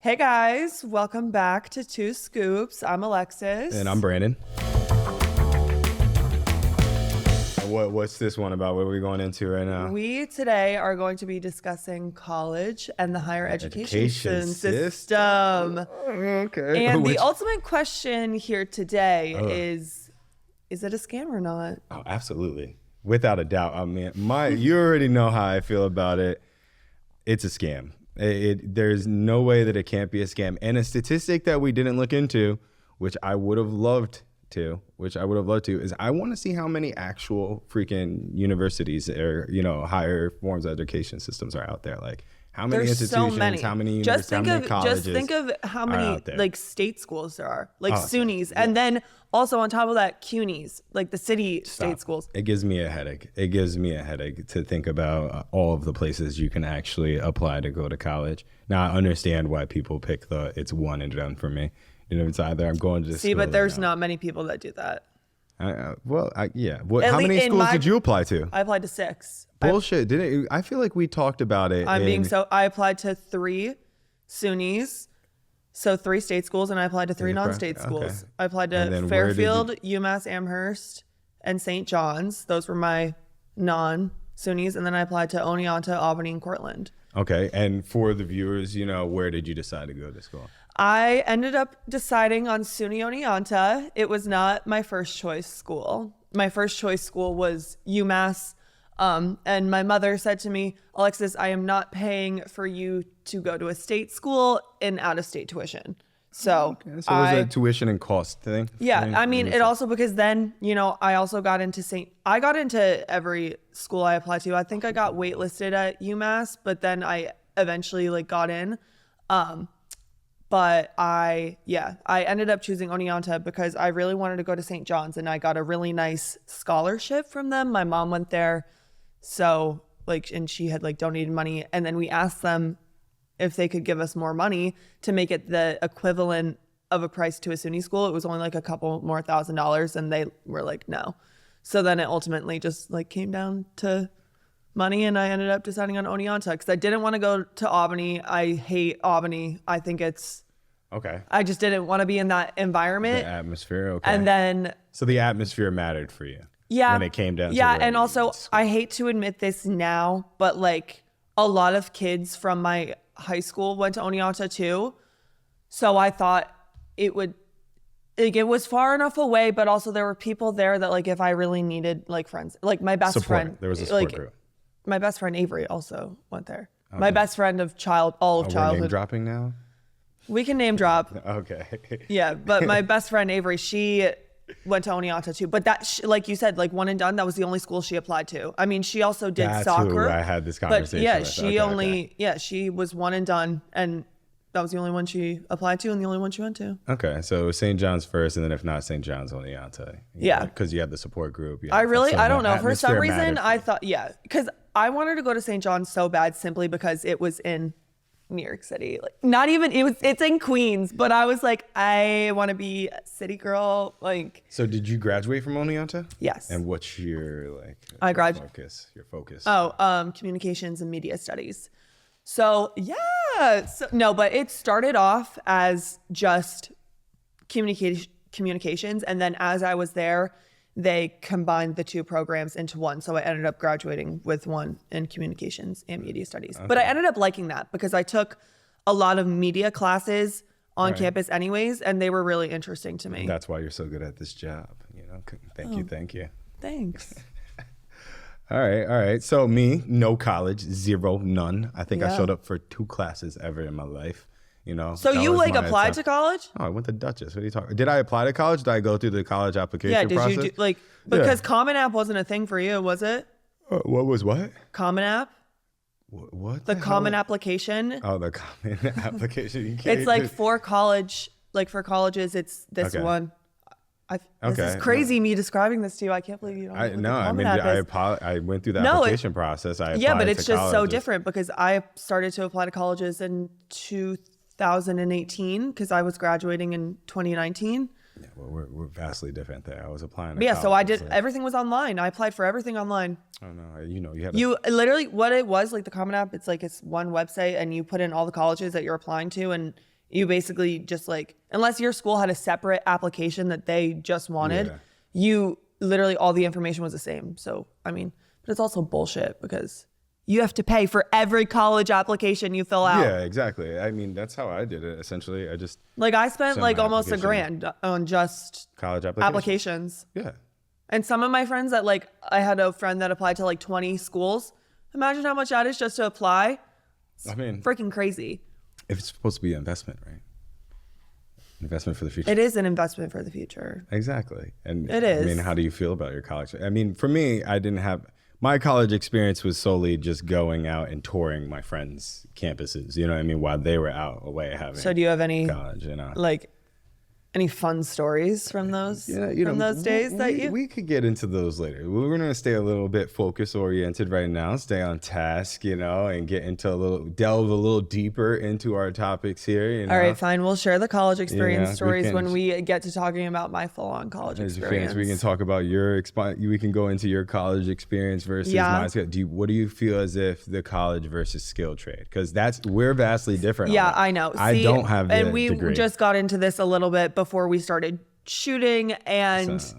Hey guys, welcome back to Two Scoops. I'm Alexis. And I'm Brandon. What's this one about? What are we going into right now? We today are going to be discussing college and the higher education system. Okay. And the ultimate question here today is it a scam or not? Oh, absolutely. Without a doubt. I mean, you already know how I feel about it. It's a scam. There's no way that it can't be a scam. And a statistic that we didn't look into, which I would have loved to, is I want to see how many actual freaking universities or, higher forms of education systems are out there. Like how many institutions, so many. how many universities, how many colleges. Just think of how many like state schools there are, like SUNYs. Yeah. And then also on top of that, CUNYs, like the city state schools. It gives me a headache. To think about all of the places you can actually apply to go to college. Now I understand why people pick it's one and done for me. It's either I'm going to see, but there's not many people that do that. How many schools did you apply to? I applied to 6. Bullshit. I feel like we talked about it. I applied to 3 SUNYs, so 3 state schools, and I applied to 3 non-state schools. Okay. I applied to Fairfield, UMass Amherst, and St. John's. Those were my non-SUNYs, and then I applied to Oneonta, Albany, and Cortland. Okay, and for the viewers, where did you decide to go to school? I ended up deciding on SUNY Oneonta. It was not my first choice school. My first choice school was UMass. And my mother said to me, Alexis, I am not paying for you to go to a state school in out-of-state tuition. So it was a tuition and cost thing. Yeah, I mean, it also, because then, I also got into I got into every school I applied to. I think I got waitlisted at UMass, but then I eventually got in. But I ended up choosing Oneonta because I really wanted to go to St. John's, and I got a really nice scholarship from them. My mom went there. So and she had donated money, and then we asked them if they could give us more money to make it the equivalent of a price to a SUNY school. It was only a couple more $1,000, and they were like, no. So then it ultimately just came down to money, and I ended up deciding on Oneonta because I didn't want to go to Albany. I hate Albany. I think it's okay. I just didn't want to be in that environment. The atmosphere, okay. And then so the atmosphere mattered for you. Yeah. When it came down to and also I hate to admit this now, but a lot of kids from my high school went to Oneonta too. So I thought it was far enough away, but also there were people there that if I really needed friends, my best friend. There was a support group. My best friend Avery also went there. Okay. My best friend of childhood. We're name dropping now? We can name drop. Okay. Yeah, but my best friend Avery, she went to Oneonta too. But that, like you said, one and done, that was the only school she applied to. I mean, she also did soccer. Who I had this conversation with. She was one and done, and that was the only one she applied to and the only one she went to. Okay, so St. John's first, and then if not St. John's, Oneonta. Yeah. Because you had the support group. I don't know. For some reason, I thought, because I wanted to go to St. John's so bad simply because it was in New York City. It's in Queens, but I was I want to be a city girl. So did you graduate from Oneonta? Yes. And what's your I graduated. Your focus? Communications and media studies. So but it started off as just communications, and then as I was there, they combined the 2 programs into one. So I ended up graduating with one in communications and media studies. Okay. But I ended up liking that because I took a lot of media classes on campus anyways, and they were really interesting to me. That's why you're so good at this job. Thank you. Thanks. All right. So me, no college, 0, none. I think I showed up for 2 classes ever in my life. So you applied to college? Oh, I went to Dutchess. What are you talking? Did I apply to college? Did I go through the college application process? Yeah, did you because Common App wasn't a thing for you, was it? What was what? Common App? What? The Common Application? Oh, the Common Application. It's for college, for colleges, it's this one. This is crazy me describing this to you. I can't believe you don't know. I went through the application process. But it's just so different because I started to apply to colleges in 2018 because I was graduating in 2019. Yeah, well, we're vastly different there. I was applying to college, so I did, everything was online. I applied for everything online. Oh no, you literally, what it was, the Common App, it's one website and you put in all the colleges that you're applying to, and You basically just like, unless your school had a separate application that they just wanted, Yeah. you literally all the information was the same. So, I mean, but it's also bullshit because you have to pay for every college application you fill out. Yeah, exactly. I mean, that's how I did it. Essentially, I just Like I spent sent like my almost application. $1,000 on just college applications. applications. Yeah. And some of my friends that like, I had a friend that applied to like 20 schools. Imagine how much that is just to apply. I mean, Freaking crazy. if it's supposed to be an investment, right? Investment for the future. It is an investment for the future. Exactly. And It I is. mean, how do you feel about your college? I mean, for me, I didn't have my college experience was solely just going out and touring my friends' campuses. You know what I mean? While they were out away having So do you have any college, you know. like any fun stories from those days that you we could get into those later. We're gonna stay a little bit focus oriented right now, stay on task, you know, and get into delve a little deeper into our topics here. You know? All right, fine. We'll share the college experience we stories can- when we get to talking about my full-on college As experience. fans, we can talk about your we can go into your college experience versus Yeah. mine. What do you feel as if the college versus skill trade? Because we're vastly different. Yeah, on that. I know. I See, don't have the and we degree. just got into this a little bit before we started shooting, and So-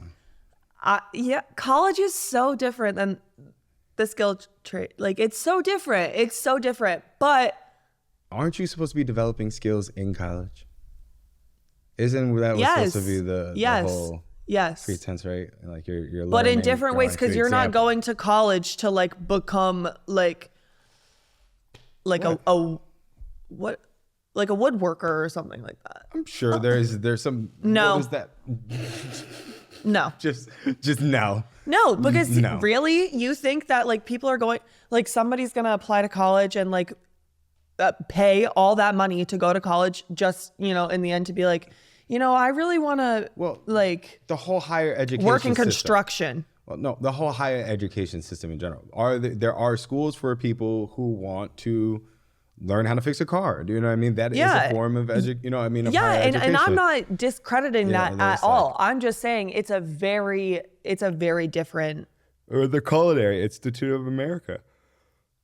yeah, college is so different than the skill trade. Like it's so different. It's so different. But Aren't you supposed to be developing skills in college? Isn't that what's yes, supposed to be the whole yes. pretense, right? Like you're But in learning, different ways, going because through you're not example. going to college to like become like a what, like a woodworker or something like that. I'm sure there's some. No. What was that? No. Just no. No, because No. really, you think that like people are going, like somebody's gonna apply to college and like pay all that money to go to college just, you know, in the end to be like, you know, I really want to like The whole higher education work in system. construction. Well, no, the whole higher education system in general. There are schools for people who want to learn how to fix a car. Do you know what I mean? That is Yeah. a form of of Yeah, higher and education. I'm not discrediting Yeah, that there's at all. I'm just saying it's a very different Or the Culinary Institute of America.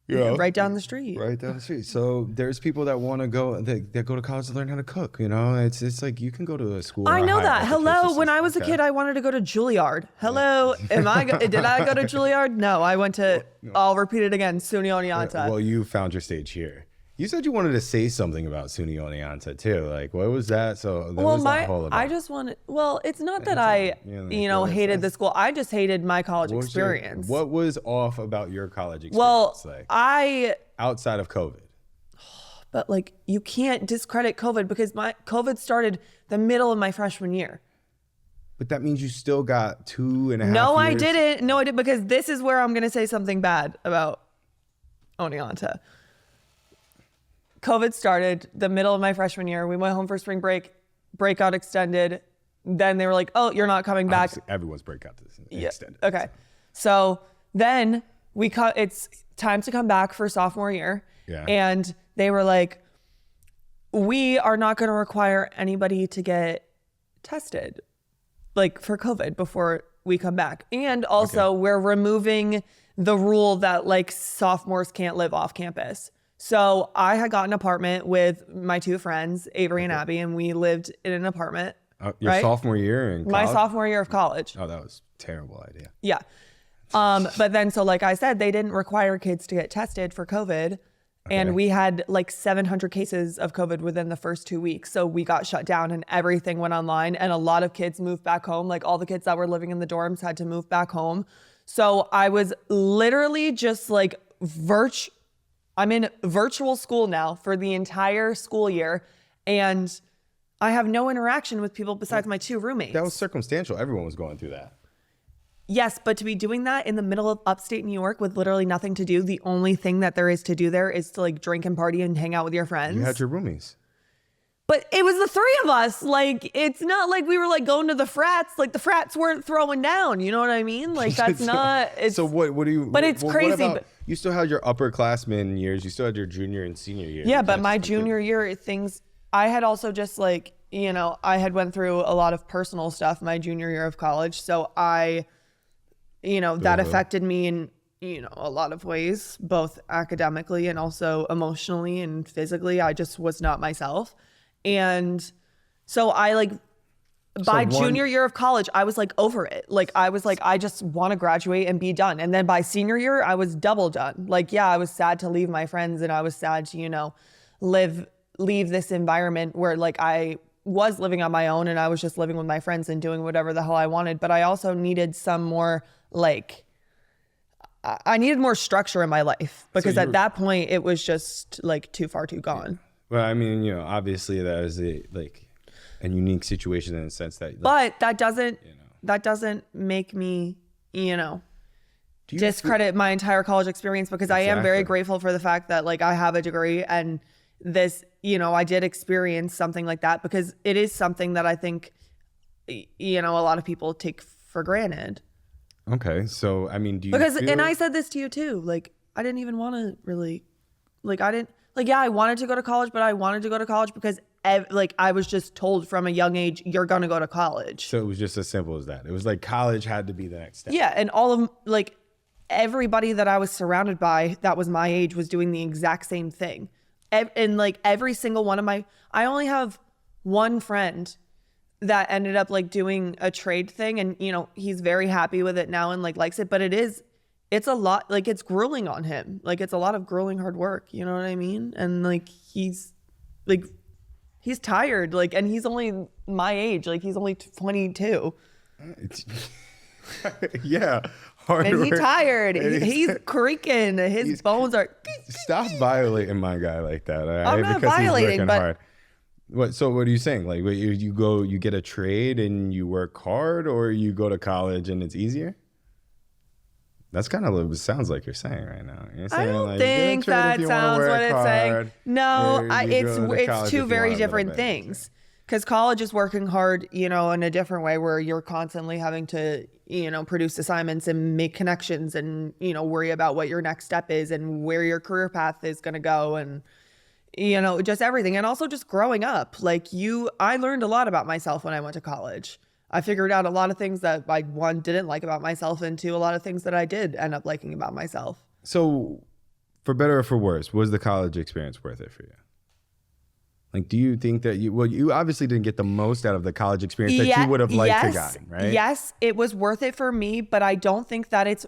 You know? right down the street. Right down the street. So there's people that want to go. They go to college to learn how to cook. You know, it's like you can go to a school. I or a know higher that. education Hello, when system. I was a Okay. kid, I wanted to go to Juilliard. Hello, did I go to Juilliard? No, I went to. I'll repeat it again. SUNY Oneonta. Well, you found your stage here. You said you wanted to say something about SUNY Oneonta too. Like, what was that? So, what was that whole about? I just wanted. Well, it's not that I, hated the school. I just hated my college What was your- experience. what was off about your college experience? Well, like, outside of COVID. but like you can't discredit COVID because my COVID started the middle of my freshman year. But that means you still got 2.5 No, I years. didn't. No, I didn't, because this is where I'm going to say something bad about Oneonta. COVID started the middle of my freshman year. We went home for spring break. Break got extended. Then they were like, "Oh, you're not coming back." Obviously, everyone's breakout is extended. Okay. So then it's time to come back for sophomore year. Yeah. And they were like, we are not going to require anybody to get tested like for COVID before we come back. And also we're removing the rule that like sophomores can't live off campus. So I had got an apartment with my two friends, Avery and Abby, and we lived in an apartment. Your right? sophomore year in college? My sophomore year of college. Oh, that was a terrible idea. Yeah. But then, so like I said, they didn't require kids to get tested for COVID. And we had like 700 cases of COVID within the first 2 weeks. So we got shut down and everything went online. And a lot of kids moved back home. Like all the kids that were living in the dorms had to move back home. So I was literally just like I'm in virtual school now for the entire school year. And I have no interaction with people besides my two roommates. That was circumstantial. Everyone was going through that. Yes, but to be doing that in the middle of upstate New York with literally nothing to do, the only thing that there is to do there is to like drink and party and hang out with your friends. You had your roomies. But it was the three of us. Like, it's not like we were like going to the frats. Like the frats weren't throwing down. You know what I mean? Like that's not. It's, So what do you? But it's what crazy, about- but- you still had your upperclassmen years. You still had your junior and senior years. yeah, You but can't my just completely- junior year I had also just like, I had went through a lot of personal stuff my junior year of college. So that affected me in, a lot of ways, both academically and also emotionally and physically. I just was not myself. And so I like, by junior year of college, I was like over it. Like I was like, I just want to graduate and be done. And then by senior year, I was double done. Like, yeah, I was sad to leave my friends and I was sad to, you know, leave this environment where like I was living on my own and I was just living with my friends and doing whatever the hell I wanted. But I also needed some more like, I needed more structure in my life because at that point it was just like too far too gone. Well, I mean, you know, obviously that is a unique situation in the sense that, like, but that doesn't make me, you know, discredit my entire college experience because I am very grateful for the fact that like I have a degree and this, you know, I did experience something like that because it is something that I think, you know, a lot of people take for granted. Okay. So, I mean, and I said this to you too, like, I didn't even want to really, like, yeah, I wanted to go to college, but I wanted to go to college because like I was just told from a young age, you're going to go to college. So it was just as simple as that. It was like college had to be the next step. Yeah. And all of like everybody that I was surrounded by that was my age was doing the exact same thing. And like every single one of I only have one friend that ended up like doing a trade thing. And, you know, he's very happy with it now and like likes it, but it's a lot, like it's grueling on him. Like it's a lot of grueling hard work. You know what I mean? And like, he's tired, like, and he's only my age, like he's only 22. Yeah, hard and work. He's tired. He's creaking. His bones are. Stop violating my guy like that. I'm not violating, but hard. So what are you saying? Like, you get a trade and you work hard, or you go to college and it's easier? That's kind of what it sounds like you're saying right now. You're saying, I don't like, think that sounds what it's saying. No, it's two very different things. Because college is working hard, you know, in a different way where you're constantly having to, you know, produce assignments and make connections and, you know, worry about what your next step is and where your career path is going to go and, you know, just everything. And also just growing up. Like I learned a lot about myself when I went to college. I figured out a lot of things that I, one, didn't like about myself, and two, a lot of things that I did end up liking about myself. So, for better or for worse, was the college experience worth it for you? Like, do you think that you obviously didn't get the most out of the college experience that you would have liked to gotten, right? Yes, it was worth it for me, but I don't think that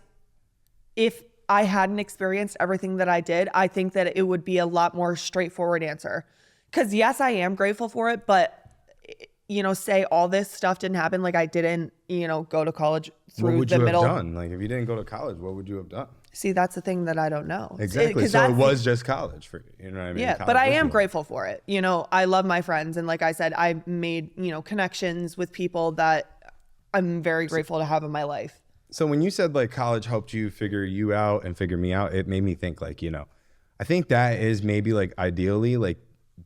if I hadn't experienced everything that I did, I think that it would be a lot more straightforward answer. Because yes, I am grateful for it, but you know, say all this stuff didn't happen, like I didn't, you know, go to college through the middle. What would you have done? Like, if you didn't go to college, what would you have done? See, that's the thing that I don't know. Exactly. So it was just college for you. You know what I mean? Yeah, college but I am grateful for it. You know, I love my friends. And like I said, I made, you know, connections with people that I'm very grateful to have in my life. So when you said like college helped you figure you out and figure me out, it made me think like, you know, I think that is maybe like ideally like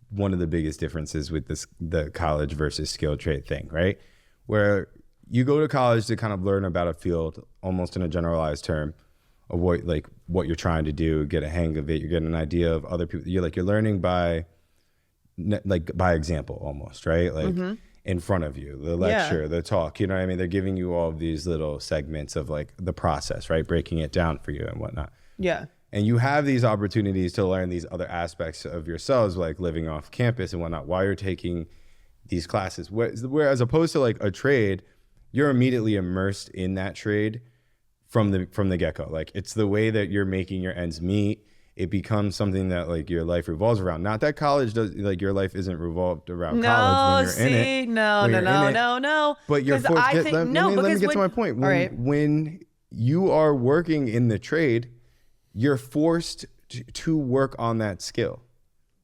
one of the biggest differences with the college versus skill trade thing, right? Where you go to college to kind of learn about a field almost in a generalized term of what you're trying to do, get a hang of it. You're getting an idea of other people. You're learning by example almost, right? Like in front of you, the lecture, the talk, you know what I mean? They're giving you all of these little segments of like the process, right? Breaking it down for you and whatnot. Yeah. And you have these opportunities to learn these other aspects of yourselves, like living off campus and whatnot, while you're taking these classes. Where as opposed to like a trade, you're immediately immersed in that trade from the get-go. Like it's the way that you're making your ends meet. It becomes something that like your life revolves around. Not that college does, like your life isn't revolved around college when you're in it. No. But you're forced. Let me get to my point. When you are working in the trade, you're forced to work on that skill.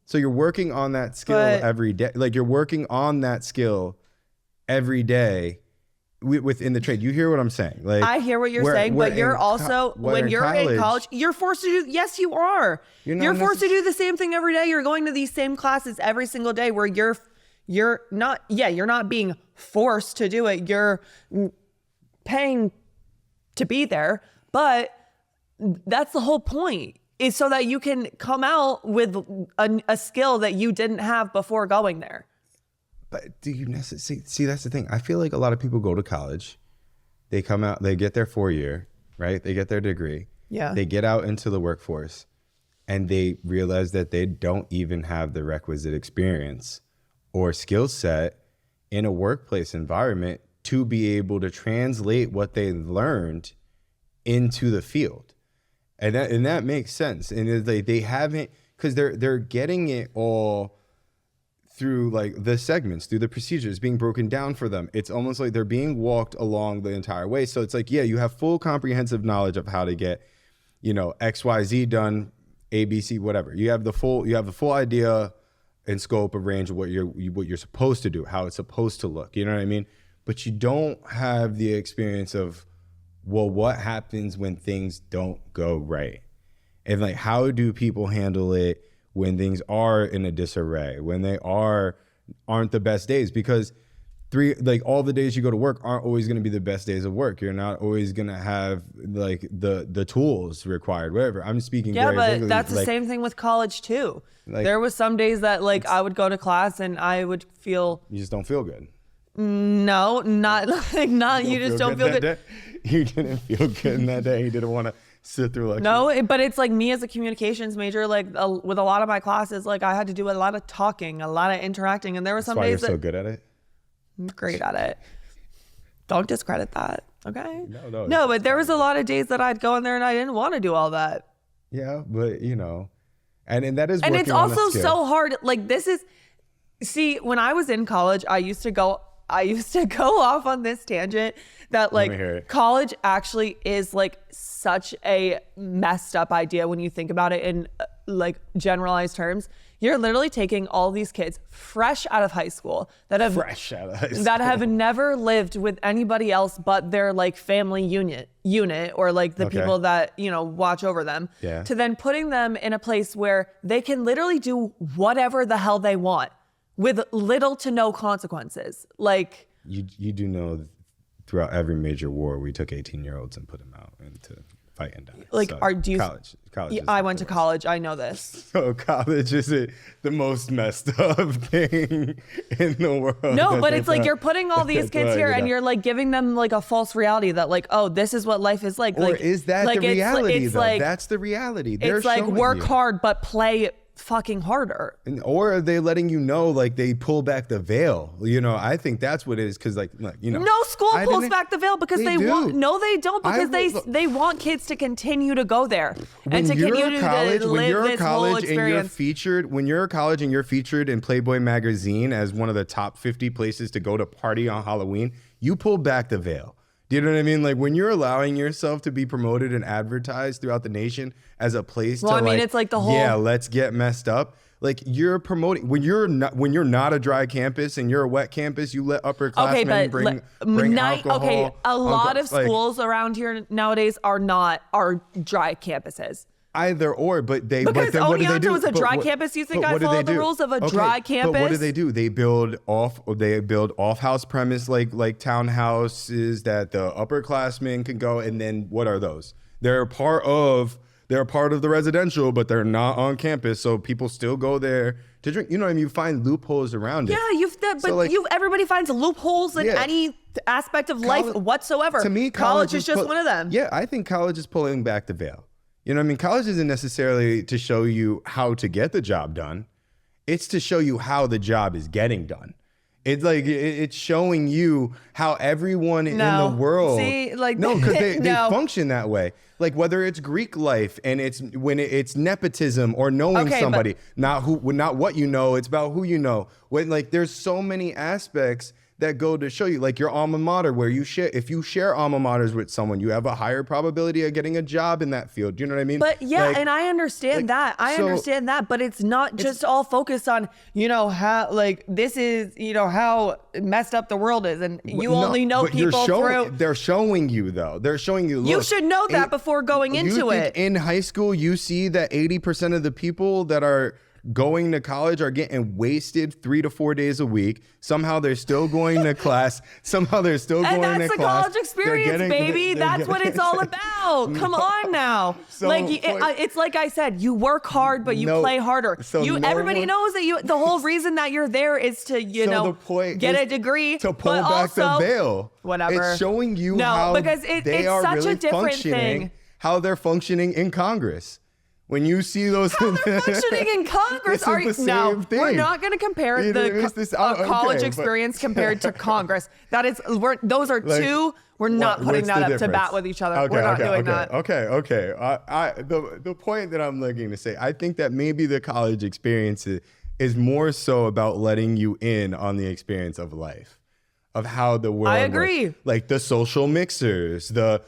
So you're working on that skill every day. Like you're working on that skill every day within the trade. You hear what I'm saying? Like I hear what you're saying, but you're also, when you're in college, you're forced to do, yes, you are. You're forced to do the same thing every day. You're going to these same classes every single day where you're not being forced to do it. You're paying to be there, but that's the whole point, is so that you can come out with a skill that you didn't have before going there. But do you necessarily see? That's the thing. I feel like a lot of people go to college, they come out, they get their 4-year, right? They get their degree. Yeah. They get out into the workforce and they realize that they don't even have the requisite experience or skill set in a workplace environment to be able to translate what they learned into the field. And that makes sense. And it's like they haven't, because they're getting it all through like the segments, through the procedures being broken down for them. It's almost like they're being walked along the entire way. So it's like, yeah, you have full comprehensive knowledge of how to get, XYZ done, ABC, whatever. You have the full idea and scope of range of what you're supposed to do, how it's supposed to look. You know what I mean? But you don't have the experience of, well, what happens when things don't go right? And like, how do people handle it when things are in a disarray, when they aren't the best days? Because all the days you go to work aren't always going to be the best days of work. You're not always going to have like the tools required, whatever. I'm speaking. Yeah, very but that's the same thing with college too. Like, there was some days that like I would go to class and I would feel. You just don't feel good. No, not like not. You just don't feel good. You didn't feel good in that day. You didn't want to sit through lecture. No, but it's like me as a communications major, like with a lot of my classes, like I had to do a lot of talking, a lot of interacting, and there were some That's why days you're so good at it. I'm great at it. Don't discredit that, okay? No, but there was a lot of days that I'd go in there and I didn't want to do all that. Yeah, but and that is. And it's also so hard. Like see, when I was in college, I used to go off on this tangent that like college actually is like such a messed up idea when you think about it in like generalized terms. You're literally taking all these kids fresh out of high school that have never lived with anybody else but their like family unit or like the people that watch over them, to then putting them in a place where they can literally do whatever the hell they want with little to no consequences. Like you do know, throughout every major war, we took 18-year-olds and put them out into fight and die. Like, so college? Yeah, I went to college. I know this. So college is the most messed up thing in the world. No, but it's like you're putting all these kids here and you're like giving them like a false reality that like, oh, this is what life is like. Or like, is that the reality though? Like, that's the reality. It's like work hard but play fucking harder. Or are they letting you know, like they pull back the veil? I think that's what it is, because no school pulls back the veil because they want. No, they don't, because they want kids to continue to go there and to continue to live this whole experience. When you're a college and you're featured in Playboy magazine as one of the top 50 places to go to party on Halloween, you pull back the veil. Do you know what I mean? Like when you're allowing yourself to be promoted and advertised throughout the nation as a place it's like the whole let's get messed up. Like you're promoting when you're not a dry campus and you're a wet campus, you let upperclassmen bring alcohol. Okay, a lot of schools around here nowadays are dry campuses. Either or, but then because what do they do? Was a dry campus. You think I followed the rules of a dry campus? But what do? They build off-house premise like townhouses that the upperclassmen can go. And then what are those? They're part of the residential, but they're not on campus, so people still go there to drink. You know what I mean? You find loopholes around it. Yeah, everybody finds loopholes in any aspect of life whatsoever. To me, college is just one of them. Yeah, I think college is pulling back the veil. You know what I mean? College isn't necessarily to show you how to get the job done. It's to show you how the job is getting done. It's like, it's showing you how everyone in the world. Because they function that way. Like whether it's Greek life and it's nepotism or knowing somebody, not what you know, it's about who you know. When like there's so many aspects that go to show you, like your alma mater, where if you share alma maters with someone, you have a higher probability of getting a job in that field. Do you know what I mean? But and I understand that. Understand that, but it's not just all focused on, how like this is, how messed up the world is, and you only know people through. They're showing you though. They're showing you. Look, you should know that before going into it. In high school, you see that 80% of the people that are going to college are getting wasted 3 to 4 days a week. Somehow they're still going to class. Somehow they're still going to class. And that's the college experience, baby. That's what it's all about. Come on now. So it's like I said, you work hard, but you play harder. So everybody knows that the whole reason that you're there is to, get a degree. To pull back the veil. Whatever. It's showing you how because they it's are such really a different functioning, thing. how they're functioning in Congress. When you see those functioning in Congress, This is the same thing. we're not going to compare You know what I mean? the It's this- college okay, experience compared to Congress. Those are Like, two. We're not putting what's that the up to difference? bat with each other. Okay, We're not okay, doing okay, that. Okay. The point that I'm looking to say, I think that maybe the college experience is more so about letting you in on the experience of life, of how the world I agree. works. Like the social mixers, the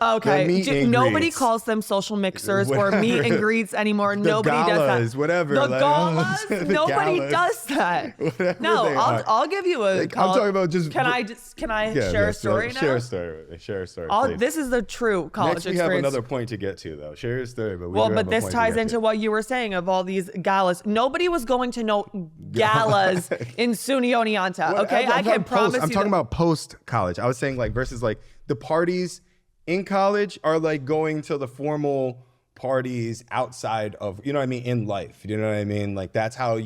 meet and Nobody greets, calls them social mixers or whatever. meet and greets anymore. The Nobody does galas, that. whatever. The like, galas, the nobody galas, does that. whatever No, they are. I'll give you a. Like, I'm talking about just. Can I share a story now? Share a story. Share a story. please. This is the true college Next, we experience. have another point to get to, though. Share your story, but This ties into what you were saying of all these galas. Nobody was going to know galas in SUNY Oneonta. Okay, I can promise you. I'm talking about post college. I was saying like versus like the parties in college are like going to the formal parties outside of, you know what I mean, in life. You know what I mean? Like that's how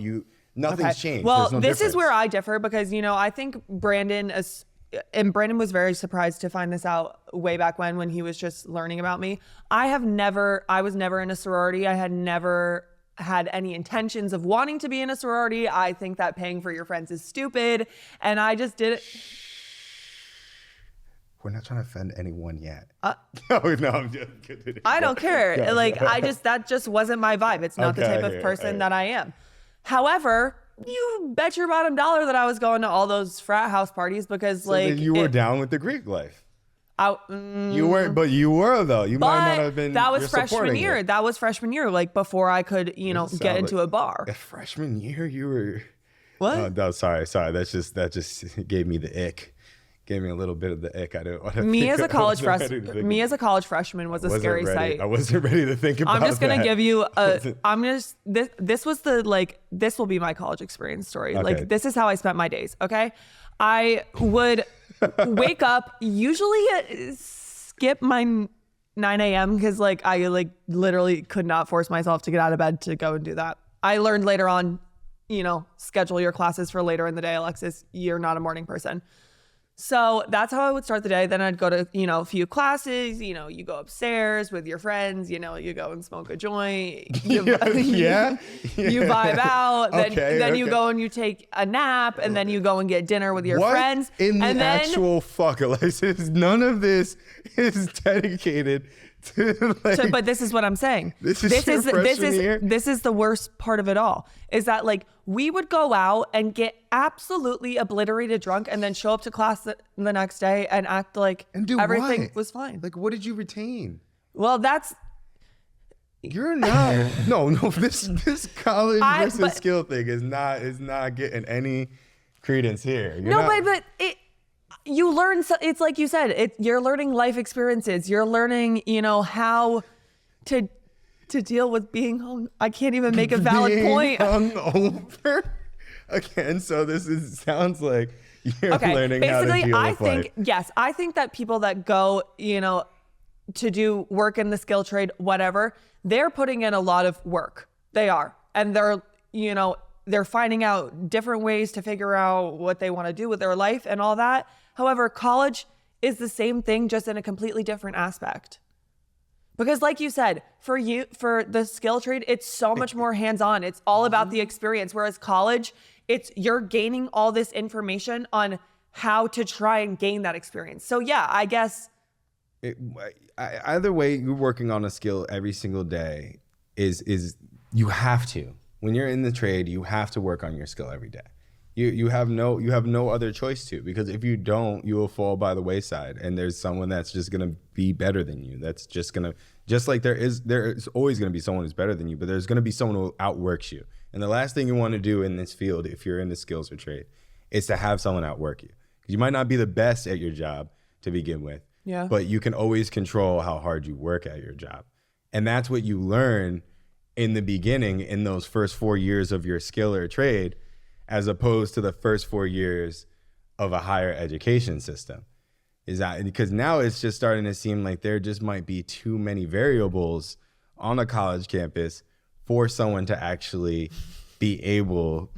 nothing's changed. Well, There's no this is difference. where I differ because, I think Brandon was very surprised to find this out way back when he was just learning about me. I was never in a sorority. I had never had any intentions of wanting to be in a sorority. I think that paying for your friends is stupid. And I just did it. We're not trying to offend anyone yet. No, I'm just kidding. I don't care. That just wasn't my vibe. It's not the type of person that I am. However, you bet your bottom dollar that I was going to all those frat house parties because then you were down with the Greek life. You weren't, but you were though. You might not have been. That was freshman year. That was freshman year, like before I could, get into a bar. Freshman year, you were. What? Oh, no, sorry. That just gave me the ick. Gave me a little bit of the ick. I didn't want to. Me as a college freshman was a scary sight. I wasn't ready to think about. I'm just gonna give you this was this will be my college experience story. Okay. Like this is how I spent my days. Okay, I would wake up usually skip my 9 a.m. because I literally could not force myself to get out of bed to go and do that. I learned later on, schedule your classes for later in the day, Alexis. You're not a morning person. So that's how I would start the day. Then I'd go to, a few classes, you go upstairs with your friends, you go and smoke a joint. You vibe out. Then you go and you take a nap and then you go and get dinner with your friends. Actual fuck, Alexis? None of this is dedicated to but this is what I'm saying. This is the worst part of it all is that we would go out and get absolutely obliterated drunk and then show up to class the next day and act like everything was fine. Like, what did you retain? Well, you're not. no. This college versus skill thing is not getting any credence here. You learn. It's like you said. You're learning life experiences. You're learning, how to deal with being hung. I can't even make a valid point. Hungover again. So sounds like you're learning how to deal with life. Yes, I think that people that go, to do work in the skill trade, whatever, they're putting in a lot of work. They are, and they're finding out different ways to figure out what they want to do with their life and all that. However, college is the same thing, just in a completely different aspect. Because like you said, for the skill trade, it's so much more hands-on. It's all about the experience. Whereas college, you're gaining all this information on how to try and gain that experience. So yeah, I guess. Either way, you're working on a skill every single day is you have to. When you're in the trade, you have to work on your skill every day. You have no other choice to, because if you don't, you will fall by the wayside, and there's someone that's just gonna be better than you. That's just like there's always gonna be someone who's better than you, but there's gonna be someone who outworks you. And the last thing you want to do in this field, if you're in the skills or trade, is to have someone outwork you. You might not be the best at your job to begin with, but you can always control how hard you work at your job, and that's what you learn in the beginning in those first 4 years of your skill or trade, as opposed to the first 4 years of a higher education system. Is that because now it's just starting to seem like there just might be too many variables on a college campus for someone to actually be able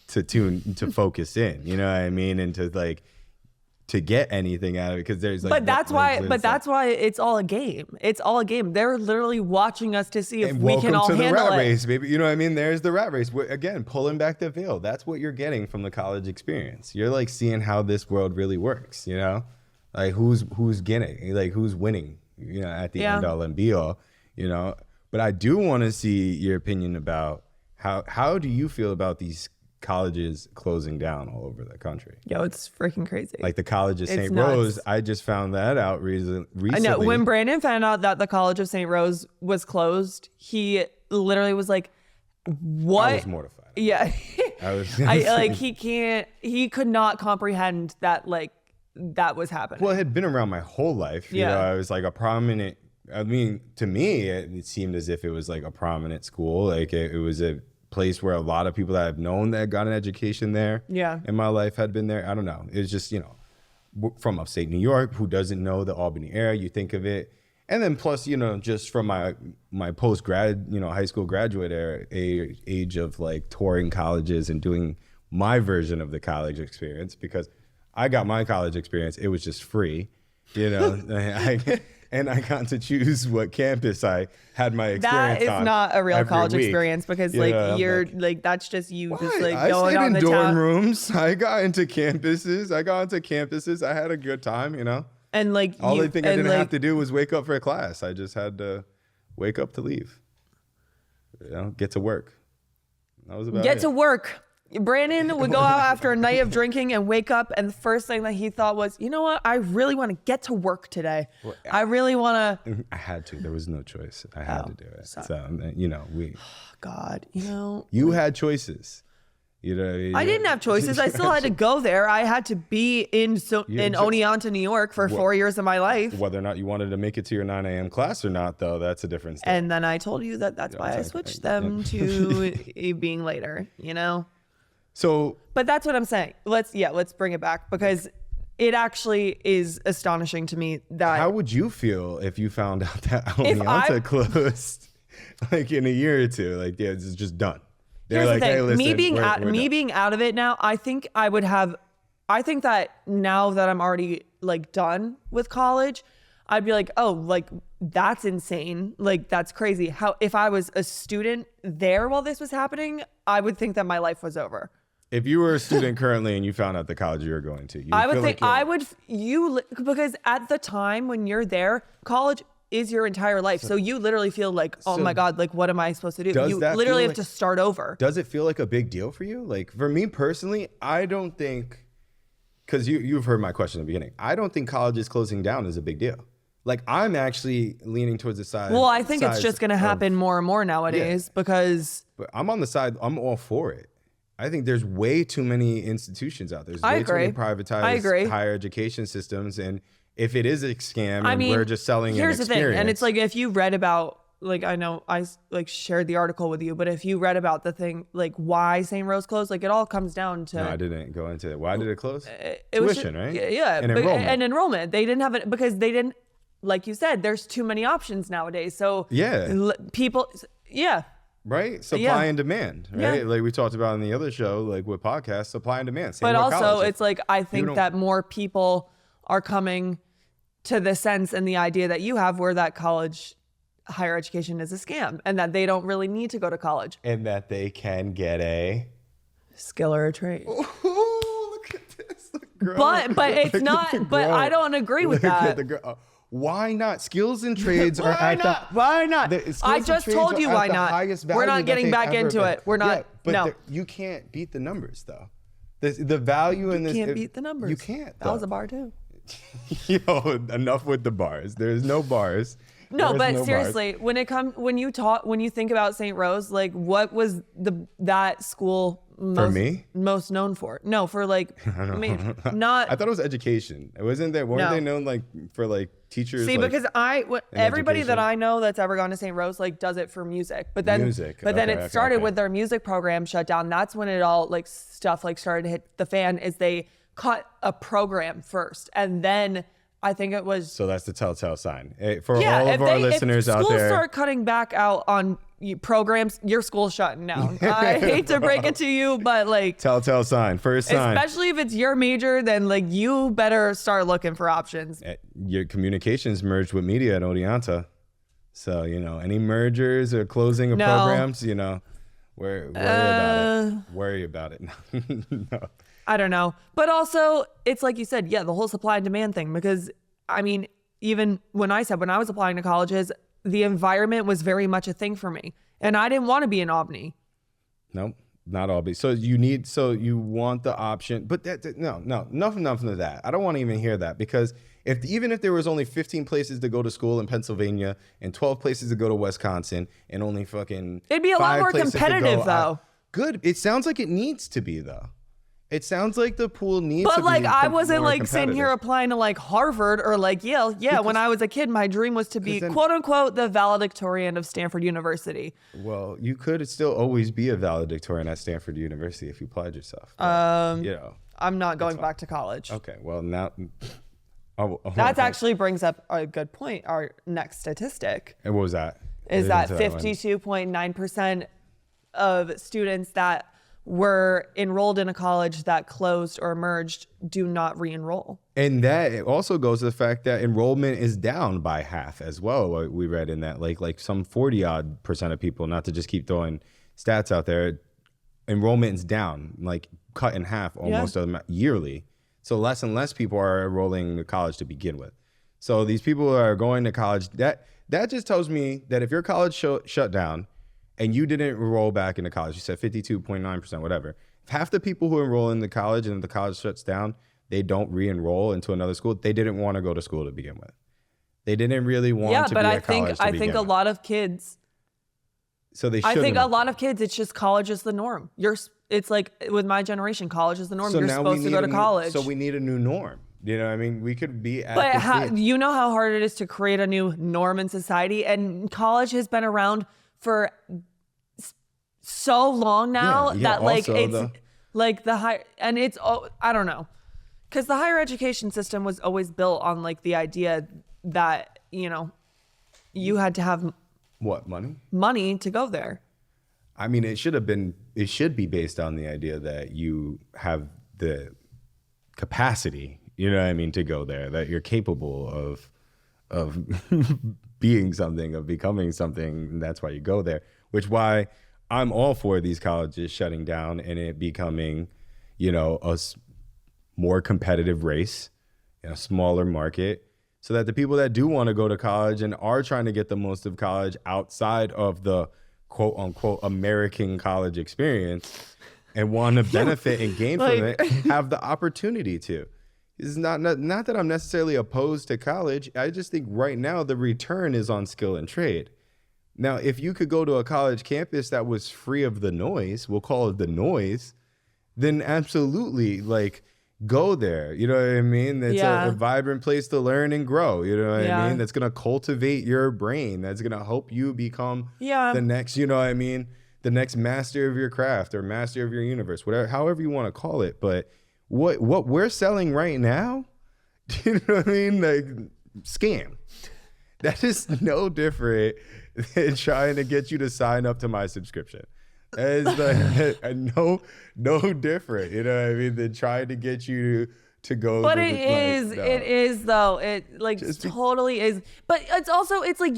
to focus in, you know what I mean? And to to get anything out of it because there's like. But that's why it's all a game. It's all a game. They're literally watching us to see if we can all handle it. Welcome to the rat race, baby. You know what I mean? There's the rat race. Again, pulling back the veil. That's what you're getting from the college experience. You're like seeing how this world really works. You know, like who's getting, like who's winning. You know, at the end all and be all. You know, but I do want to see your opinion about how do you feel about these colleges closing down all over the country? Yo, it's freaking crazy. Like the College of St. Rose, I just found that out recently. I know when Brandon found out that the College of St. Rose was closed, he literally was like, "What?" I was mortified. Yeah, I was he could not comprehend that that was happening. Well, it had been around my whole life. You know, I was like a prominent. I mean, to me, it seemed as if it was like a prominent school. Like it was a place where a lot of people that I've known that got an education there in my life had been there. I don't know. It's just, you know, from upstate New York, who doesn't know the Albany area, you think of it. And then plus, you know, just from my post-grad, you know, high school graduate era, age of like touring colleges and doing my version of the college experience, because I got my college experience. It was just free, you know. And I got to choose what campus I had my experience on. That is not a real college week. Experience because you're like that's just you Why? just like I going on stayed the in dorm town. rooms. I got into campuses. I had a good time, you know. And like Only thing I didn't have to do was wake up for a class. I just had to wake up to leave. You know, get to work. That was about it. Get to work. Brandon would go out after a night of drinking and wake up, and the first thing that he thought was, you know what? I really want to get to work today. Well, I really want to. I had to. There was no choice. I had to do it. So, you know, God, you know. You had choices. You know. I didn't have choices. I still had to go there. I had to be in Oneonta, New York for 4 years of my life. Whether or not you wanted to make it to your 9 a.m. class or not, though, that's a different story. And then I told you that's why I switched them to being later, you know? So, but that's what I'm saying. Let's bring it back because it actually is astonishing to me that. How would you feel if you found out that Oneonta closed like in a year or two? Like, yeah, it's just done. Here's the thing. Hey, listen, me being out of it now, I think that now that I'm already like done with college, I'd be like, oh, like that's insane. Like that's crazy. How if I was a student there while this was happening, I would think that my life was over. If you were a student currently and you found out the college you were going to, because at the time when you're there, college is your entire life. So you literally feel like, oh my God, like what am I supposed to do? You literally have to start over. Does it feel like a big deal for you? Like for me personally, I don't think, because you've heard my question at the beginning, I don't think colleges closing down is a big deal. Like I'm actually leaning towards the side. Well, I think it's just going to happen more and more nowadays because. But I'm on the side, I'm all for it. I think there's way too many institutions out there. There's way too many privatized higher education systems. And if it is a scam and we're just selling an experience. Here's the thing. And it's like, if you read about, like, I know I like shared the article with you, but if you read about the thing, like why St. Rose closed, like it all comes down to. No, I didn't go into it. Why did it close? Tuition, right? Yeah. And enrollment. They didn't have it because they didn't, like you said, there's too many options nowadays. So people. Right? Supply and demand, right? Yeah. Like we talked about in the other show, like with podcasts, supply and demand. But also it's like, I think that more people are coming to the sense and the idea that you have where that college, higher education is a scam and that they don't really need to go to college. And that they can get a skill or a trade. Oh, look at this. But it's not, but I don't agree with that. Why not? Skills and trades are at the... Why not? I just told you why not. We're not getting back into it. We're not. No. You can't beat the numbers, though. The value in this... You can't beat the numbers. You can't. That was a bar, too. Yo, enough with the bars. There's no bars. No, but seriously, when you think about St. Rose, like what was that school most known for? No, for like not. I thought it was education. It wasn't there. Weren't they known like for like teachers? See, because everybody that I know that's ever gone to St. Rose like does it for music. But then it started with their music program shut down. That's when it all like stuff like started to hit the fan. Is they cut a program first and then. I think it was. So that's the telltale sign for all of our listeners out there. Schools start cutting back out on programs, your school's shutting down. I hate to break it to you, but like Telltale sign, first sign. Especially if it's your major, then like you better start looking for options. Your communications merged with media at Oneonta. So, any mergers or closing of programs, worry about it. Worry about it. No. I don't know. But also, it's like you said, the whole supply and demand thing. Because, I mean, even when I was applying to colleges, the environment was very much a thing for me. And I didn't want to be in Albany. Nope, not Albany. So you want the option. But no, nothing of that. I don't want to even hear that. Because even if there was only 15 places to go to school in Pennsylvania and 12 places to go to Wisconsin and only fucking it'd be a lot more competitive, though. Good. It sounds like it needs to be, though. It sounds like the pool needs to be. But like I wasn't like sitting here applying to like Harvard or like Yale. Yeah, when I was a kid, my dream was to be quote unquote the valedictorian of Stanford University. Well, you could still always be a valedictorian at Stanford University if you applied yourself. But, I'm not going back to college. Okay, well now. That actually brings up a good point. Our next statistic. And what was that? Is that 52.9% of students that were enrolled in a college that closed or merged do not re-enroll. And that also goes to the fact that enrollment is down by half as well. We read in that like some 40% of people, not to just keep throwing stats out there, enrollment is down, like cut in half almost yearly. So less and less people are enrolling to college to begin with. So these people are going to college. That just tells me that if your college shut down, and you didn't enroll back into college, you said 52.9%, whatever. If half the people who enroll into college and the college shuts down, they don't re-enroll into another school, they didn't want to go to school to begin with. They didn't really want to be at college to begin with. I think a lot of kids. So they shouldn't. I think a lot of kids, it's just college is the norm. It's like with my generation, college is the norm. So you're supposed to go to college. So we need a new norm. You know what I mean? We could be at But you know how hard it is to create a new norm in society? And college has been around for so long now that like it's like the high and it's I don't know, because the higher education system was always built on like the idea that you had to have what money to go there. I mean, it should be based on the idea that you have the capacity, to go there, that you're capable of being something, of becoming something, and that's why you go there. Which why I'm all for these colleges shutting down and it becoming, a more competitive race, a smaller market, so that the people that do want to go to college and are trying to get the most of college outside of the quote unquote American college experience and want to benefit and gain from it, have the opportunity to. It's not that I'm necessarily opposed to college. I just think right now the return is on skill and trade. Now, if you could go to a college campus that was free of the noise, we'll call it the noise, then absolutely, like, go there. You know what I mean? It's a vibrant place to learn and grow. You know what I mean? That's going to cultivate your brain. That's going to help you become the next, the next master of your craft or master of your universe, whatever, however you want to call it. But what we're selling right now, you know what I mean? Like, scam. That is no different than trying to get you to sign up to my subscription. It's like no different, you know what I mean, than trying to get you to go. But it is though. It like totally is. But it's like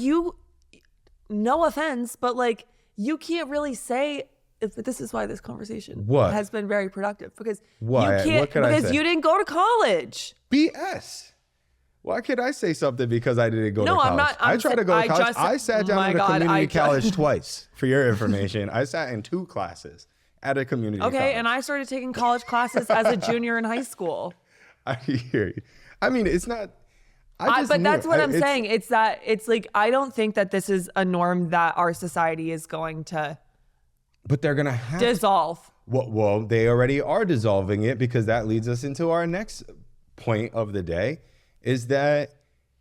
no offense, but like you can't really say. This is why this conversation has been very productive, because you can't, because you didn't go to college. BS. Why could I say something because I didn't go to college? I'm not. I tried to go to college. I sat down at a community college twice, for your information. I sat in 2 classes at a community college. Okay, and I started taking college classes as a junior in high school. I hear you. I mean, it's not. But that's what I'm saying. It's like, I don't think that this is a norm that our society is going to. But they're going to have dissolve. Well, they already are dissolving it, because that leads us into our next point of the day. Is that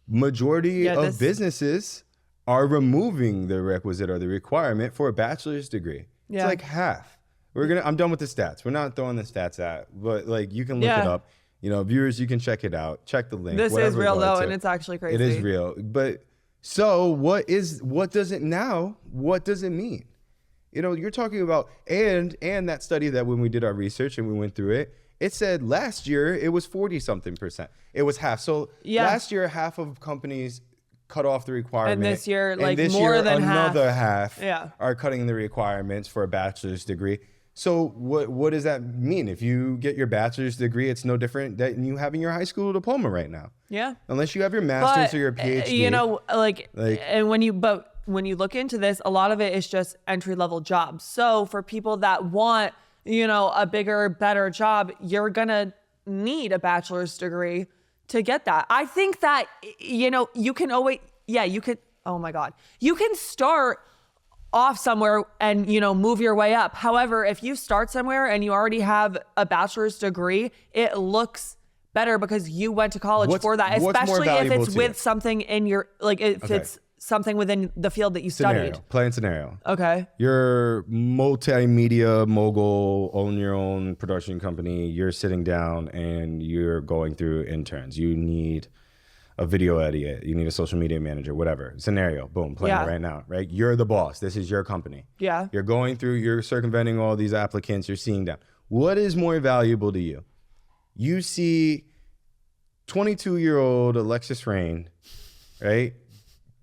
majority of businesses are removing the requisite or the requirement for a bachelor's degree. Yeah. It's like half. I'm done with the stats. We're not throwing the stats at, but like you can look it up. Viewers, you can check it out. Check the link. This is real though, and it's actually crazy. It is real. But So what does it mean? You're talking about, and that study that when we did our research and we went through it, it said last year it was 40 something percent. It was half. So last year, half of companies cut off the requirement. And this year, more than another half are cutting the requirements for a bachelor's degree. So what does that mean? If you get your bachelor's degree, it's no different than you having your high school diploma right now. Yeah. Unless you have your master's or your PhD. And when you look into this, a lot of it is just entry-level jobs. So for people that want, a bigger, better job, you're going to need a bachelor's degree to get that. I think that, you can always, you could, oh my God, you can start off somewhere and, move your way up. However, if you start somewhere and you already have a bachelor's degree, it looks better because you went to college for that, especially if it's with something in your, it's something within the field that you studied. Playing scenario. Okay. You're multimedia mogul, own your own production company. You're sitting down and you're going through interns. You need a video editor. You need a social media manager, whatever. Scenario. Boom. Playing it right now, right? You're the boss. This is your company. Yeah. You're going through, you're circumventing all these applicants. You're seeing them. What is more valuable to you? You see 22-year-old Alexis Rain, right?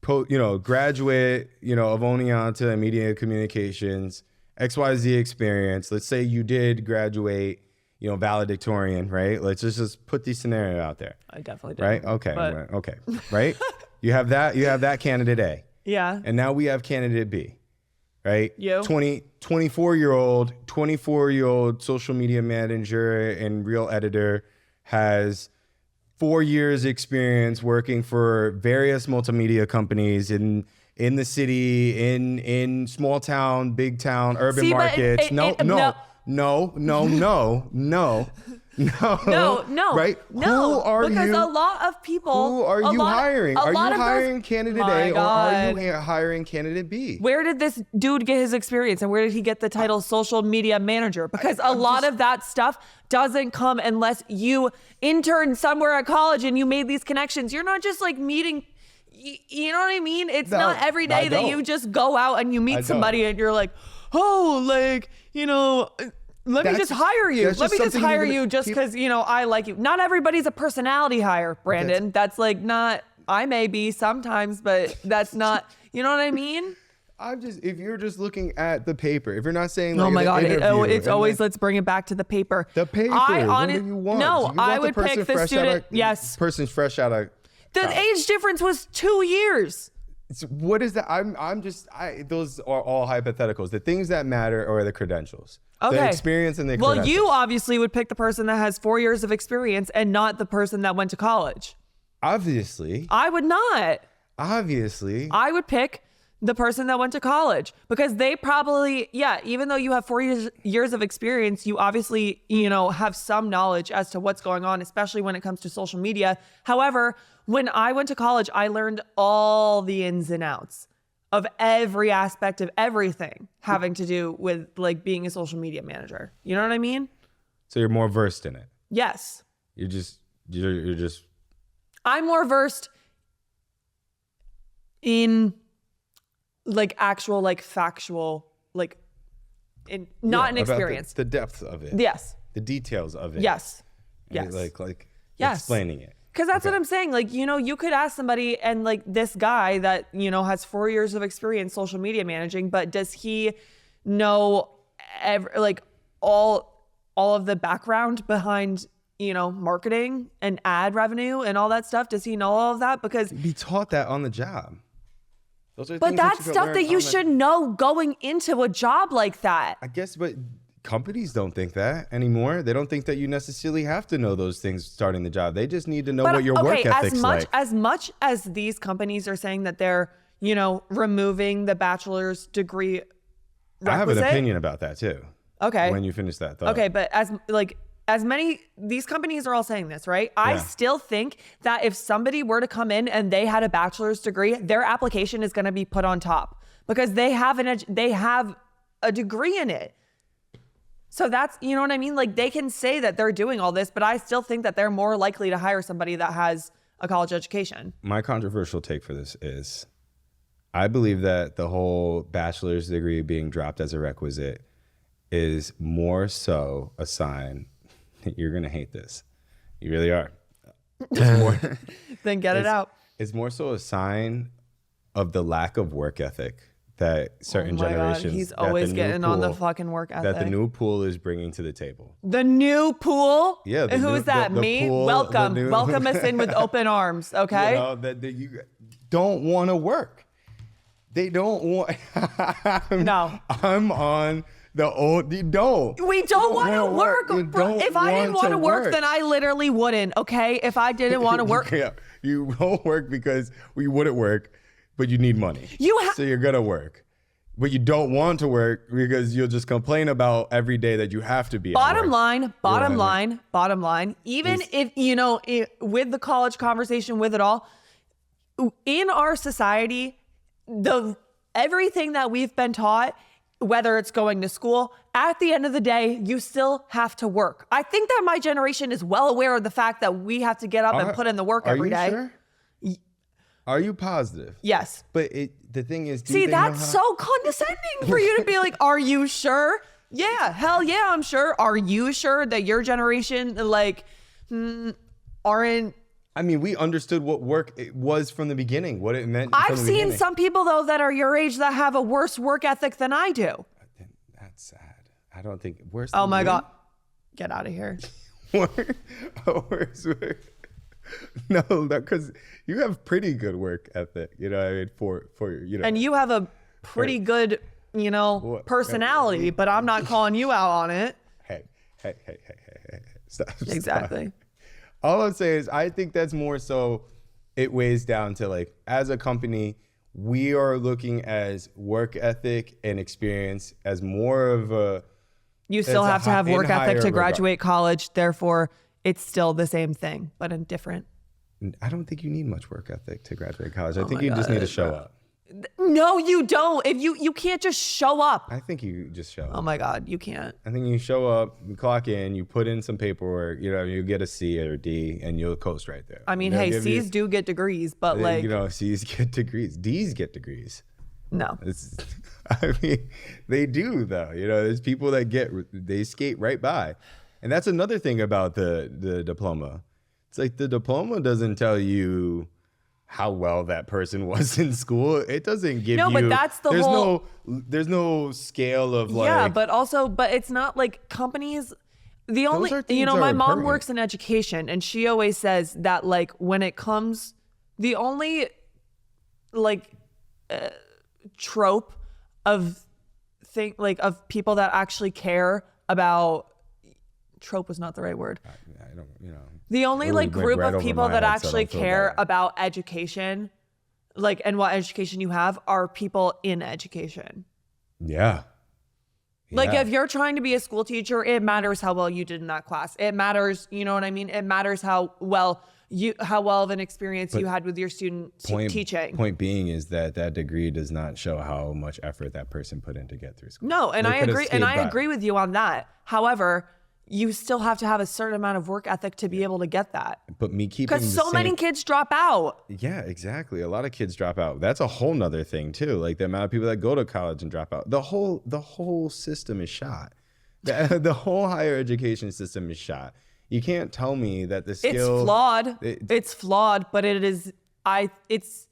Graduate, of Oneonta Media Communications, XYZ experience. Let's say you did graduate, valedictorian, right? Let's just put the scenario out there. I definitely did. Right? Okay. Okay. Right? You have that candidate A. Yeah. And now we have candidate B, right? You. 24-year-old social media manager and reel editor, has 4 years experience working for various multimedia companies in the city, in small town, big town, urban markets. No. Right? No. Who are because you? a lot of people. Who are you hiring? Are you hiring candidate A or are you hiring candidate B? Where did this dude get his experience and where did he get the title social media manager? Because a lot of that stuff doesn't come unless you interned somewhere at college and you made these connections. You're not just meeting. You know what I mean? It's not every day that you just go out and you meet somebody and you're like, oh, let me just hire you. Let me just hire you just because, I like you. Not everybody's a personality hire, Brandon. That's not, I may be sometimes, but that's not, you know what I mean? If you're just looking at the paper, if you're not saying oh my God, it's always, let's bring it back to the paper. The paper, what do you want? No, I would pick the student. Yes. Person's fresh out of The age difference was 2 years. What is that? Those are all hypotheticals. The things that matter are the credentials. Okay. The experience and the credentials. Well, you obviously would pick the person that has 4 years of experience and not the person that went to college. Obviously. I would not. Obviously. I would pick the person that went to college because they probably, even though you have 4 years of experience, you obviously, have some knowledge as to what's going on, especially when it comes to social media. However, when I went to college, I learned all the ins and outs of every aspect of everything having to do with being a social media manager. You know what I mean? So you're more versed in it. Yes. You're just I'm more versed in actual factual in not an experience. The depth of it. Yes. The details of it. Yes. Yes. Yes. Explaining it. Because that's what I'm saying. You could ask somebody and this guy that, has 4 years of experience social media managing, but does he know all of the background behind, marketing and ad revenue and all that stuff? Does he know all of that? Because he taught that on the job. But that's stuff that you should know going into a job like that. I guess, but companies don't think that anymore. They don't think that you necessarily have to know those things starting the job. They just need to know what your work ethic's like. As much as these companies are saying that they're, removing the bachelor's degree requisite. I have an opinion about that too. Okay. When you finish that thought. Okay, but these companies are all saying this, right? Yeah. I still think that if somebody were to come in and they had a bachelor's degree, their application is going to be put on top because they have a degree in it. So that's, you know what I mean? They can say that they're doing all this, but I still think that they're more likely to hire somebody that has a college education. My controversial take for this is I believe that the whole bachelor's degree being dropped as a requisite is more so a sign that you're going to hate this. You really are. It's more, Then get it out. It's more so a sign of the lack of work ethic that certain generations. God, he's that always the new getting on the pool- fucking work ethic. that the new pool is bringing to the table. The new pool? Yeah, the And who new- is that? the Me? pool, Welcome. the new- Welcome us in with open arms, okay? You know, that you don't want to work. They don't want. No. I'm on the old. You don't. We don't want to wanna work. You Bro, don't if I didn't want to work, work. then I literally wouldn't, okay? If I didn't want to work. Yeah, you don't work because we wouldn't work, but you need money. So you're gonna work. But you don't want to work because you'll just complain about every day that you have to be. Bottom line. Even if, with the college conversation, with it all, in our society, everything that we've been taught, whether it's going to school, at the end of the day, you still have to work. I think that my generation is well aware of the fact that we have to get up and put in the work every day. Sure? Are you positive? Yes. But the thing is, See, that's so condescending for you to be like, are you sure? Yeah, hell yeah, I'm sure. Are you sure that your generation, aren't... I mean, we understood what work it was from the beginning, what it meant. I've seen some people, though, that are your age that have a worse work ethic than I do. That's sad. I don't think worse. Oh my God. Get out of here. Worse work. No, because you have pretty good work ethic. You know what I mean? For And you have a pretty good, personality, but I'm not calling you out on it. Hey. Stop. Exactly. Stop. All I'm saying is I think that's more so it weighs down to like, as a company, we are looking as work ethic and experience as more of a... You still have to have work ethic to regard. graduate college. Therefore, it's still the same thing, but in different. I don't think you need much work ethic to graduate college. I think you just need to show up. No, you don't. If you can't just show up. I think you just show up. Oh my God, you can't. I think you show up, you clock in, you put in some paperwork, you get a C or a D, and you'll coast right there. I mean, hey, C's do get degrees, but like... C's get degrees. D's get degrees. No. I mean, they do, though. There's people that they skate right by. And that's another thing about the diploma. It's like the diploma doesn't tell you how well that person was in school. It doesn't give you... No, but that's the whole... There's no scale of like... Yeah, but it's not like companies... The only... my mom works in education, and she always says that like when it comes... The only like trope of of people that actually care about... Trope was not the right word. I don't, The only really group went right of people over my that head, so actually don't feel care bad. about education, and what education you have, are people in education. Yeah. Like Yeah. if you're trying to be a school teacher, it matters how well you did in that class. It matters, you know what I mean? It matters how well of an experience you had with your student teaching. Point being is that degree does not show how much effort that person put in to get through school. No, and They I could've agree, stayed and I by. agree with you on that. However, you still have to have a certain amount of work ethic to be able to get that. But me keeping Because so many kids. kids drop out. Yeah, exactly. A lot of kids drop out. That's a whole nother thing too. Like the amount of people that go to college and drop out. The whole system is shot. The whole higher education system is shot. You can't tell me that the skill... It's flawed. It's flawed, but it's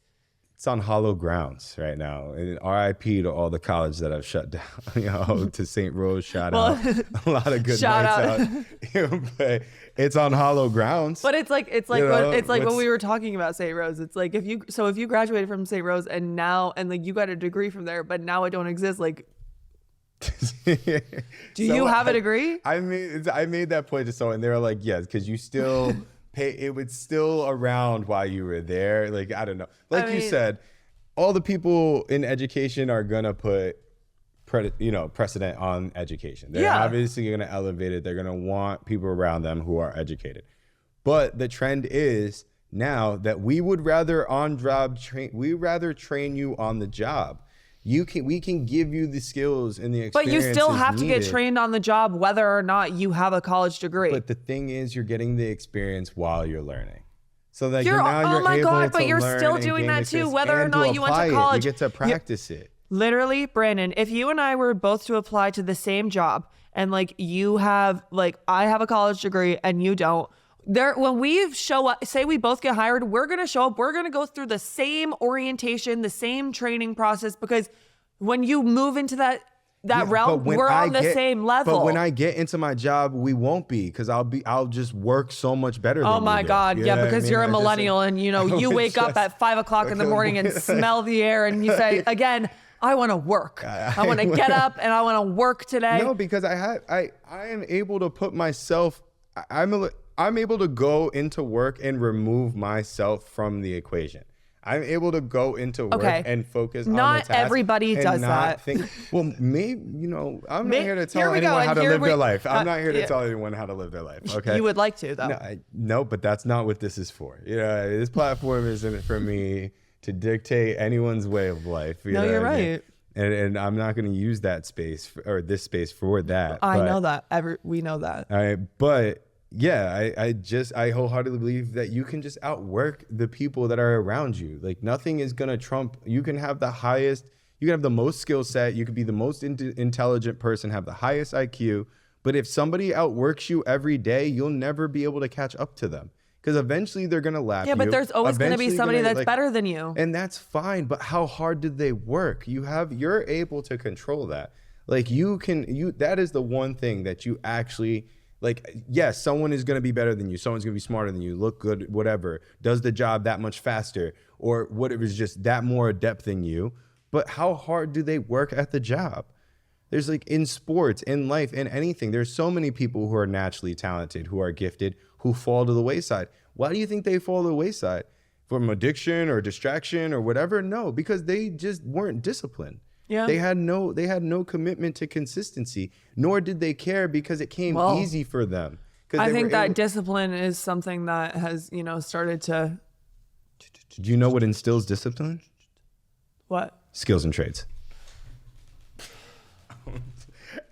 on hollow grounds right now. And RIP to all the college that have shut down. To St. Rose, shout out. A lot of good Shout nights out. But it's on hollow grounds. But it's like when we were talking about St. Rose. It's like if you graduated from St. Rose and like you got a degree from there, but now it don't exist. Like, do you have a degree? I made that point to someone, and they were like, yes, because you still pay. It was still around while you were there. Like, I don't know. Like you said, all the people in education are gonna put precedent on education. They're obviously gonna elevate it. They're gonna want people around them who are educated. But the trend is now that we would rather train you on the job. We can give you the skills and the experience. But you still have to get trained on the job whether or not you have a college degree. But the thing is, you're getting the experience while you're learning. So that You're, now oh you're my able God, to but you're learn still and doing gain that experience too, whether or and not to you went to apply it. college. You get to practice it. Literally, Brandon, if you and I were both to apply to the same job and like you have, like I have a college degree and you don't, when we show up, say we both get hired, we're going to show up, we're going to go through the same orientation, the same training process, because when you move into that realm, we're on the same level. But when I get into my job, we won't be, because I'll just work so much better than Oh you my do. God. You Yeah, know what I because mean? you're a I just- millennial and you wake up at 5 o'clock in the morning and smell the air and you say, again, I want to work. I want to get up and I want to work today. No, because I am able to put myself, I'm able to go into work and remove myself from the equation. I'm able to go into work and focus on the task. Not everybody and does not that. Well, maybe, I'm not here to tell Here we go, anyone how and to here live we- their life. I'm not here to yeah. tell anyone how to live their life, okay? You would like to, though. No, but that's not what this is for. This platform isn't for me to dictate anyone's way of life. No, you're right. And I'm not going to use that space or this space for that. I know that. We know that. All right, but yeah, I wholeheartedly believe that you can just outwork the people that are around you. Like nothing is gonna trump. You can have the highest, you can have the most skill set, you could be the most intelligent person, have the highest IQ, but if somebody outworks you every day, you'll never be able to catch up to them, because eventually they're gonna lap you. Yeah, but there's always going to be Eventually somebody gonna, that's better than you. and that's fine. But how hard did they work? You're able to control that. Like that is the one thing that you actually. Like, yes, someone is going to be better than you. Someone's going to be smarter than you, look good, whatever, does the job that much faster, or whatever, is just that more adept than you. But how hard do they work at the job? There's like in sports, in life, in anything, there's so many people who are naturally talented, who are gifted, who fall to the wayside. Why do you think they fall to the wayside? From addiction or distraction or whatever? No, because they just weren't disciplined. Yeah. They had no commitment to consistency, nor did they care, because it came easy for them. I think that discipline is something that has, started to. Do you know what instills discipline? What? Skills and trades.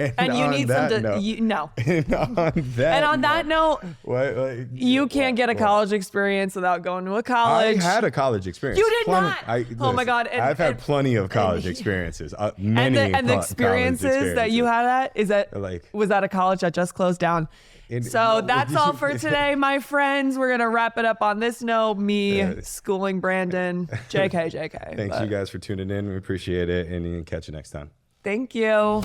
And you need some. No. And on that note, what, you can't get a college experience without going to a college. I had a college experience. You did not. Oh my God! I've had plenty of college experiences. Many and the experiences that you had was at a college that just closed down. So that's all for today, my friends. We're gonna wrap it up on this note. Me schooling Brandon. JK. Thanks you guys for tuning in. We appreciate it, and catch you next time. Thank you.